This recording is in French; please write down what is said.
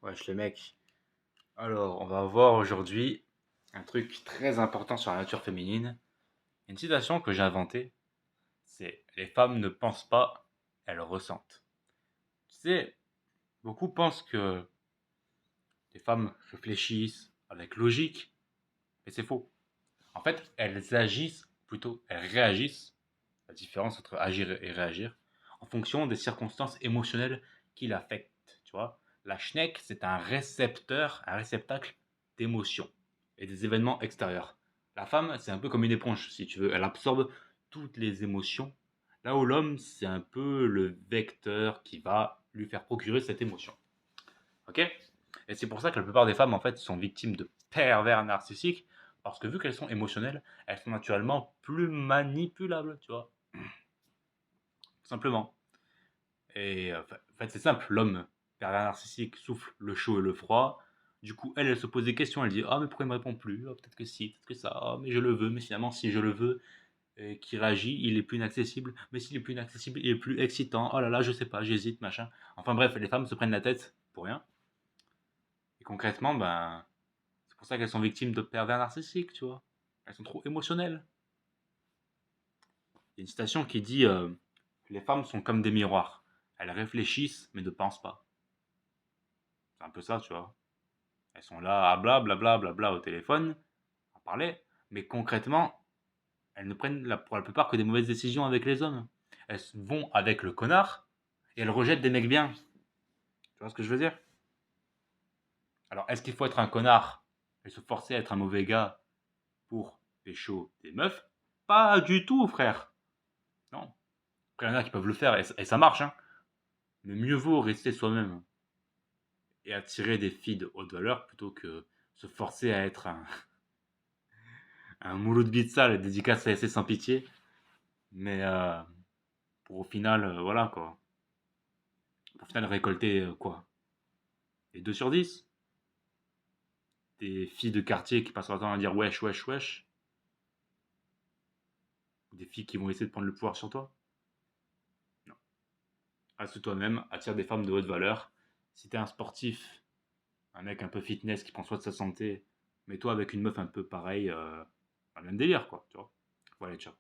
Wesh les mecs. Alors, on va voir aujourd'hui un truc très important sur la nature féminine. Une citation que j'ai inventée, c'est les femmes ne pensent pas, elles ressentent. Tu sais, beaucoup pensent que les femmes réfléchissent avec logique, mais c'est faux. En fait, elles agissent, plutôt, elles réagissent, la différence entre agir et réagir, en fonction des circonstances émotionnelles qui l'affectent. Tu vois, la schneck, c'est un récepteur, un réceptacle d'émotions et des événements extérieurs. La femme, c'est un peu comme une éponge, si tu veux. Elle absorbe toutes les émotions, là où l'homme, c'est un peu le vecteur qui va lui faire procurer cette émotion. Ok. Et c'est pour ça que la plupart des femmes, en fait, sont victimes de pervers narcissiques, parce que vu qu'elles sont émotionnelles, elles sont naturellement plus manipulables, tu vois, tout simplement. Et en fait, c'est simple, l'homme pervers narcissique souffle le chaud et le froid. Du coup, elle se pose des questions, elle dit: ah, mais pourquoi il me répond plus? Ah, peut-être que si, peut-être que ça, ah, mais je le veux, mais finalement, si je le veux, et qui réagit, il est plus inaccessible. Mais s'il est plus inaccessible, il est plus excitant. Oh là là, je sais pas, j'hésite, machin. Enfin bref, les femmes se prennent la tête pour rien. Et concrètement, ben, c'est pour ça qu'elles sont victimes de pervers narcissiques, tu vois. Elles sont trop émotionnelles. Il y a une citation qui dit les femmes sont comme des miroirs. Elles réfléchissent, mais ne pensent pas. C'est un peu ça, tu vois. Elles sont là à bla bla bla bla bla au téléphone, à parler, mais concrètement, elles ne prennent pour la plupart que des mauvaises décisions avec les hommes. Elles vont avec le connard et elles rejettent des mecs bien. Tu vois ce que je veux dire? Alors, est-ce qu'il faut être un connard et se forcer à être un mauvais gars pour pécho des meufs? Pas du tout, frère. Non. Après, il y en a qui peuvent le faire et ça marche, hein. Mais mieux vaut rester soi-même et attirer des filles de haute valeur plutôt que se forcer à être un moulot de bite sale, dédicace à laisser sans pitié. Mais pour au final, voilà quoi. Pour au final récolter quoi? Les 2 sur 10. Des filles de quartier qui passent leur temps à dire wesh, wesh, wesh. Des filles qui vont essayer de prendre le pouvoir sur toi. Non. Reste toi-même, attire des femmes de haute valeur. Si t'es un sportif, un mec un peu fitness qui prend soin de sa santé, mets-toi avec une meuf un peu pareil, le même délire quoi, tu vois. Voilà, ciao.